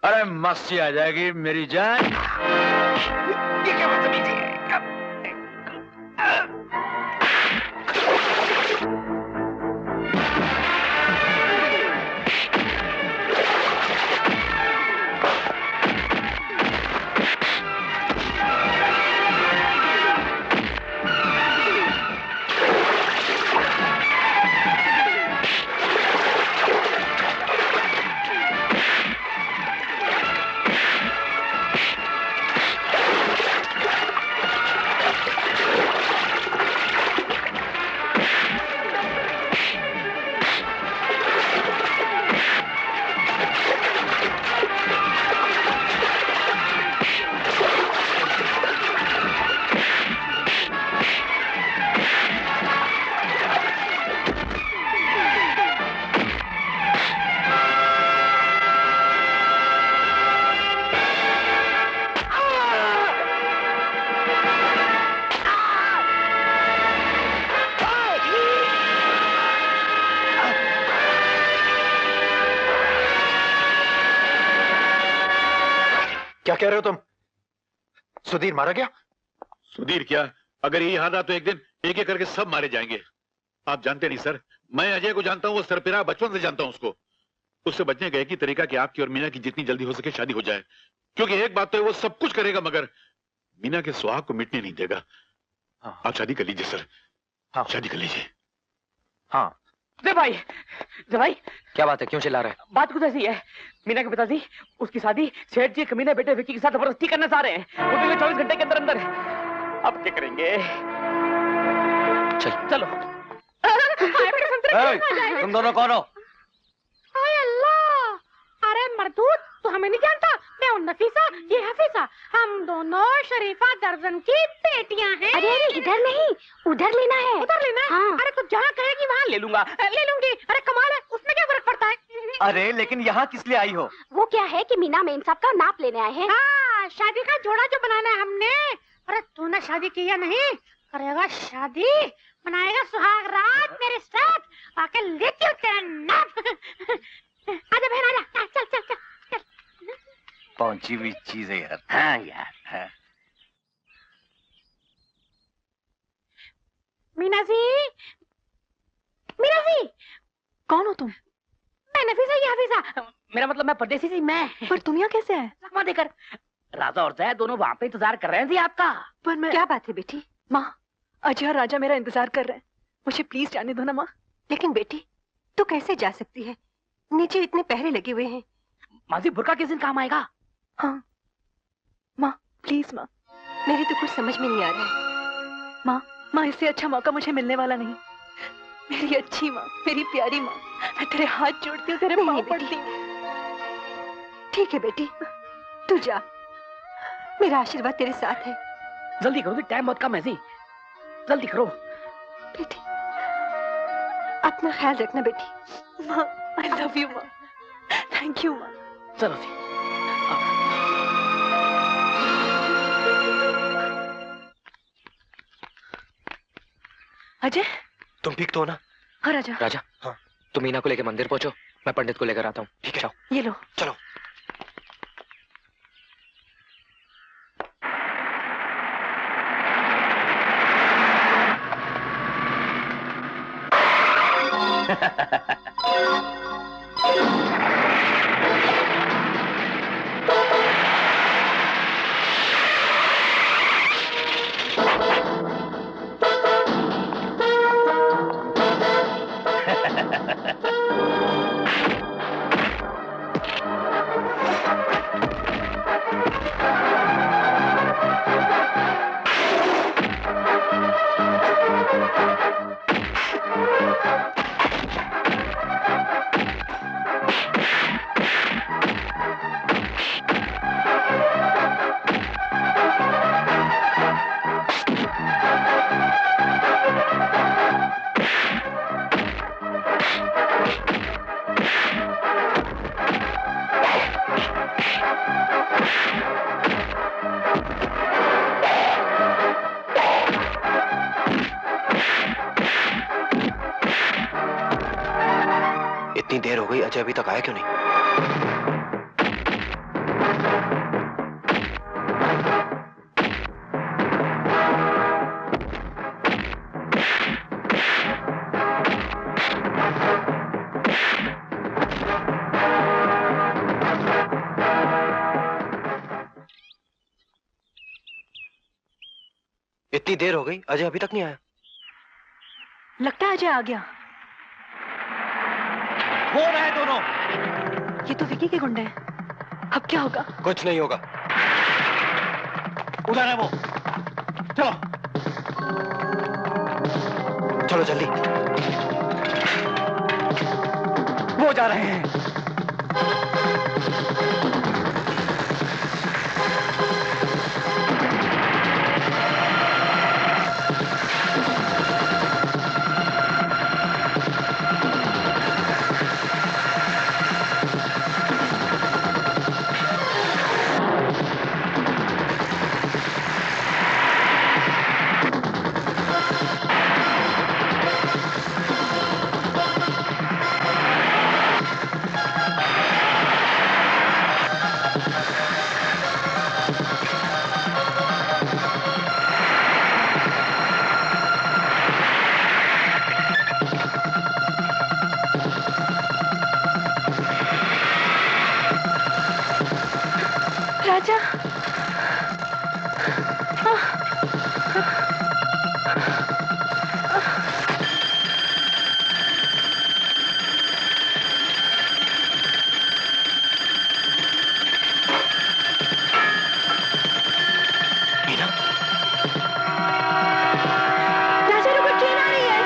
अरे मस्ती आ जाएगी मेरी जान। ये क्या बदतमीजी है? क्या कह रहे हो तुम? सुधीर मारा गया? सुधीर क्या, अगर ये यहाँ था तो एक दिन एक एक करके सब मारे जाएंगे। आप जानते नहीं सर, मैं अजय को जानता हूँ, वो सरपिरा बचपन से जानता हूँ उसको। उससे बचने का एक ही तरीका कि आपकी और मीना की जितनी जल्दी हो सके शादी हो जाए, क्योंकि एक बात तो है, वो सब कुछ करेगा मगर मीना के सुहाग को मिटने नहीं देगा। आप शादी कर लीजिए सर। हाँ शादी कर लीजिए। हाँ जय भाई, जय भाई। क्या बात है, क्यों चिल्ला रहे हैं? बात कुछ ऐसी है, मीना के पिताजी उसकी शादी सेठ जी कमीने बेटे विक्की के साथ जबरदस्ती करना चाह रहे हैं। वो भी 24 घंटे के अंदर अंदर। अब क्या करेंगे? चलो। तुम दोनों कौन हो? हाय अल्लाह, अरे मरदूद, तू हमें नहीं जानता? मैं हूँ नफीसा, ये हफीसा। हम दोनों शरीफा दर्जन की बेटियां हैं। अरे अरे इधर नहीं, उधर लेना है। उधर लेना है? हाँ। अरे तू जहाँ कहेगी वहाँ ले लूंगा, ले लूंगी। अरे कमाल है, उसमें क्या फर्क पड़ता है? अरे लेकिन यहाँ किस लिए आई हो? वो क्या है कि मीना मेम साहब का नाप लेने आए हैं। हाँ, शादी का जोड़ा जो बनाना है हमने। अरे तूने शादी की या नहीं? करेगा शादी, मनाएगा सुहाग रात मेरे साथ, आके लेती हूँ तेरा नाप। आजा बहन आजा, चल चल चल चल। पहुंची हुई चीज है यार। हाँ यार, हाँ। मीना जी, मीना जी। कौन हो तुम? मैं नफीसा, ये हफीसा। मेरा मतलब मैं परदेसी थी मैं। पर तुम यहाँ कैसे आए? लकमा देकर। राजा और जया दोनों वहाँ पे इंतजार कर रहे थे आपका। पर मैं... क्या बात है बेटी? माँ, अजय और राजा मेरा इंतजार कर रहे हैं, मुझे प्लीज जाने दो ना माँ। लेकिन बेटी, तू कैसे जा सकती है? नीचे इतने पहरे लगे हुए हैं। माजी बुर्का किस दिन काम आएगा? हाँ माँ, प्लीज माँ। मेरी तो कुछ समझ में नहीं आ रहा है। माँ इससे अच्छा मौका मुझे मिलने वाला नहीं। मेरी अच्छी माँ, मेरी प्यारी माँ, मैं तेरे हाथ जोड़ती हूँ, तेरे पाँव पड़ती हूँ। ठीक है बेटी, तू जा, मेरा आशीर्वाद तेरे साथ है। जल्दी करो, टाइम बहुत कम है जी, जल्दी करो। बेटी, अपना ख्याल रखना बेटी। माँ, I love you माँ। थैंक यू माँ। चलो जी। अजय, तुम ठीक तो हो ना? हाँ राजा। राजा, हाँ तुम मीना को लेकर मंदिर पहुंचो, मैं पंडित को लेकर आता हूँ। ठीक है, जाओ। ये लो। चलो। इतनी देर हो गई, अजय अभी तक आया क्यों नहीं? इतनी देर हो गई, अजय अभी तक नहीं आया। लगता है अजय आ गया। वो रहे दोनों। ये तो विकी के गुंडे हैं। अब क्या होगा? कुछ नहीं होगा। उधर है वो। चलो चलो जल्दी। वो जा रहे हैं। राजा। राजा रुको, ट्रेन आ रही है।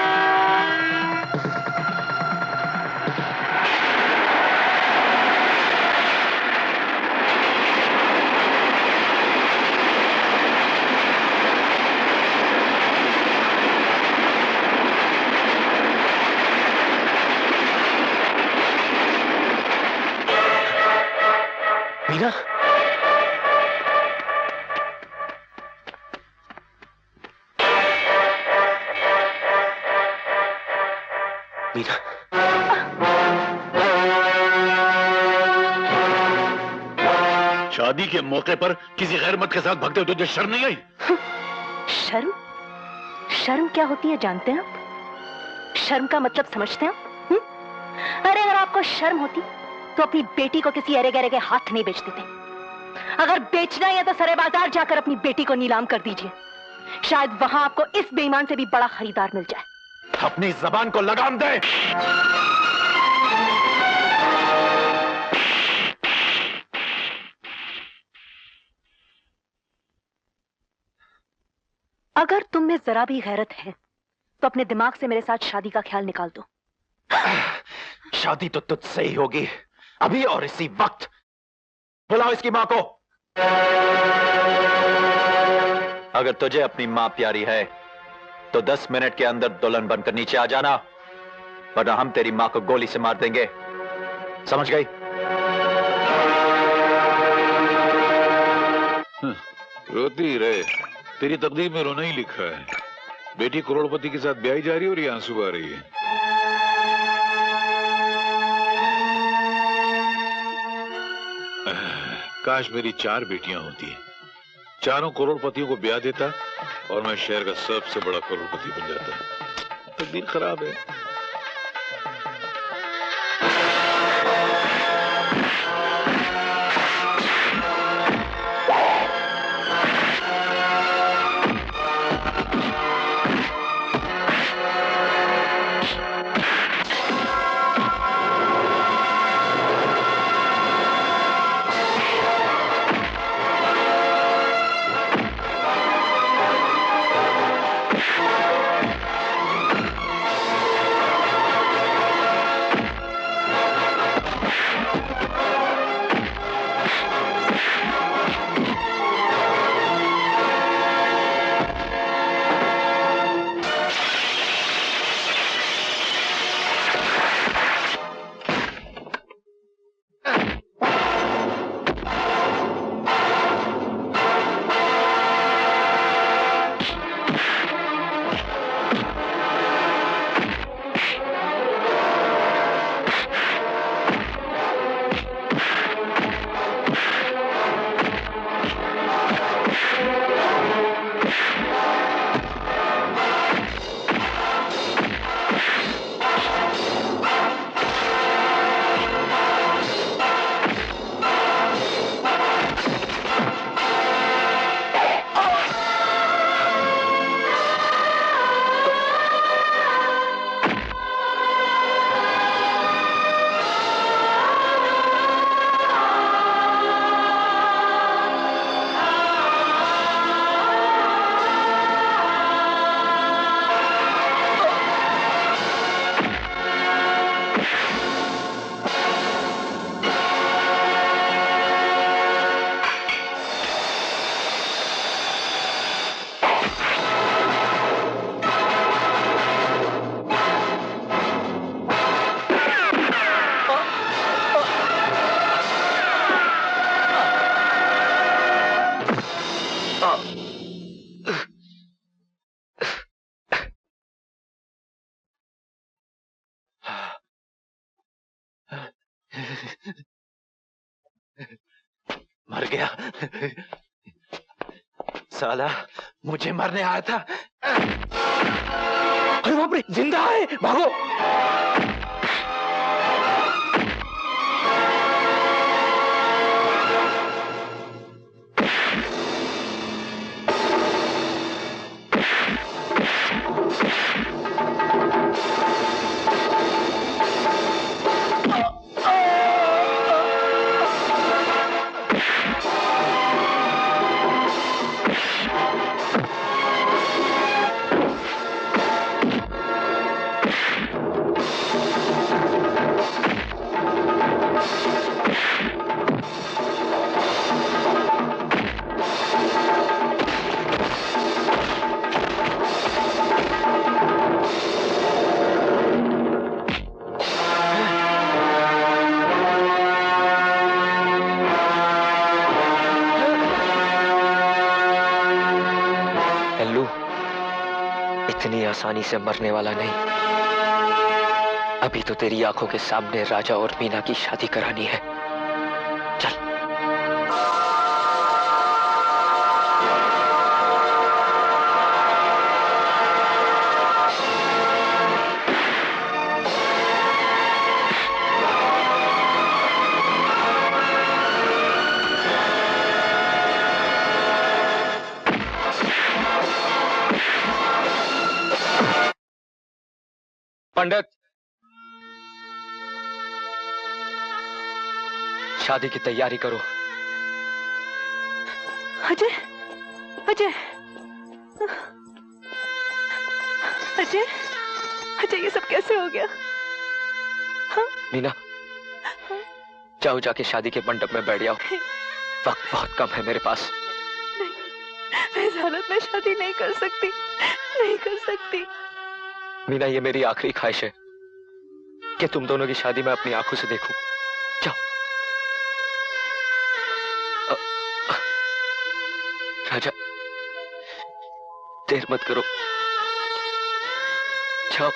मीना, मीना, शादी के मौके पर किसी गैर मर्द के साथ भागते हो तुझे शर्म नहीं आई? शर्म? शर्म क्या होती है जानते हैं आप? शर्म का मतलब समझते हैं आप? अरे अगर आपको शर्म होती तो अपनी बेटी को किसी अरे गरे के हाथ नहीं बेच देते। अगर बेचना है तो सरे बाजार जाकर अपनी बेटी को नीलाम कर दीजिए। शायद वहां आपको इस बेईमान से भी बड़ा खरीदार मिल जाए। अपनी जबान को लगाम दे। अगर तुम में जरा भी गैरत है तो अपने दिमाग से मेरे साथ शादी का ख्याल निकाल दो। शादी तो तुझसे ही होगी, अभी और इसी वक्त। बुलाओ इसकी मां को। अगर तुझे अपनी मां प्यारी है तो 10 मिनट के अंदर दुल्हन बनकर नीचे आ जाना, वरना हम तेरी मां को गोली से मार देंगे। समझ गई? रोती रहे, तेरी तकदीर में रोना ही लिखा है। बेटी करोड़पति के साथ ब्याही जा रही है और ये आंसू आ रही है। काश मेरी 4 बेटियां होती, चारों करोड़पतियों को ब्याह देता और मैं शहर का सबसे बड़ा करोड़पति बन जाता। तकदीर खराब है। मर गया। साला मुझे मरने आया था। अरे बाप रे, जिंदा है, भागो। इतनी आसानी से मरने वाला नहीं। अभी तो तेरी आंखों के सामने राजा और मीना की शादी करानी है। चल। पंडित, शादी की तैयारी करो। अजय, अजय, अजय, अजय, ये सब कैसे हो गया? हाँ? मीना, जाओ जाके शादी के मंडप में बैठ जाओ। वक्त बहुत कम है मेरे पास। नहीं, मैं इस हालत में शादी नहीं कर सकती, नहीं कर सकती। मीना, ये मेरी आखिरी ख्वाहिश है कि तुम दोनों की शादी मैं अपनी आंखों से देखूं। जाओ। राजा, देर मत करो, जाओ।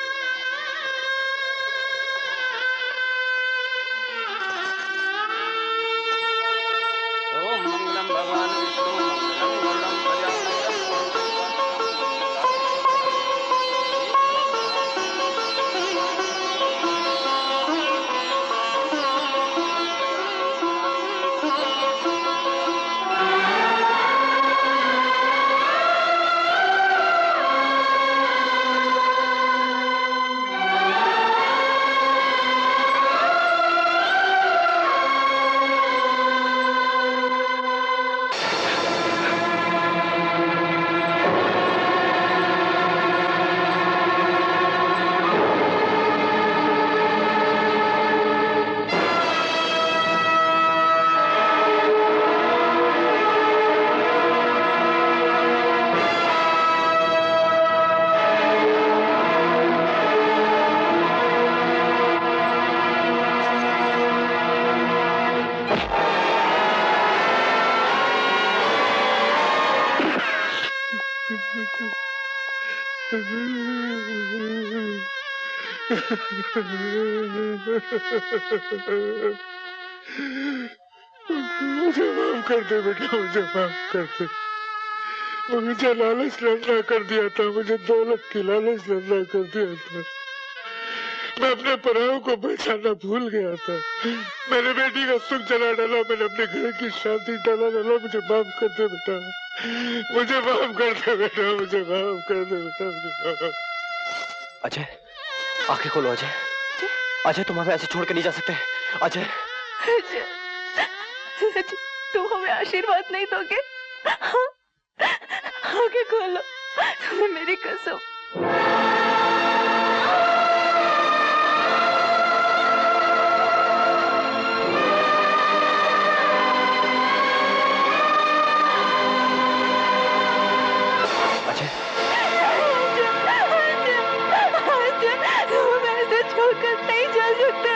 ओम मंगलम भगवान विष्णु मंगलम गरुड़म मुझे माफ कर दे बेटा, मुझे माफ कर दे। मुझे लालच नशा कर दिया था, मुझे दौलत की लालच नशा कर दिया था। मैं अपने पराओं को पहचानना भूल गया था। मैंने बेटी का सुख जला डाला, मैंने अपने घर की शांति डाला। मुझे माफ कर दे बेटा, मुझे माफ कर दे बेटा, मुझे माफ कर दे बेटा, मुझे माफ। अजय, आंखें खोलो। अजय, अजय, तुम हमें ऐसे छोड़ के नहीं जा सकते। अजय, अजय, तुम हमें आशीर्वाद नहीं दोगे? आंखें खोलो, तुम्हें मेरी कसम। तुम ऐसे छोड़कर नहीं जा सकते।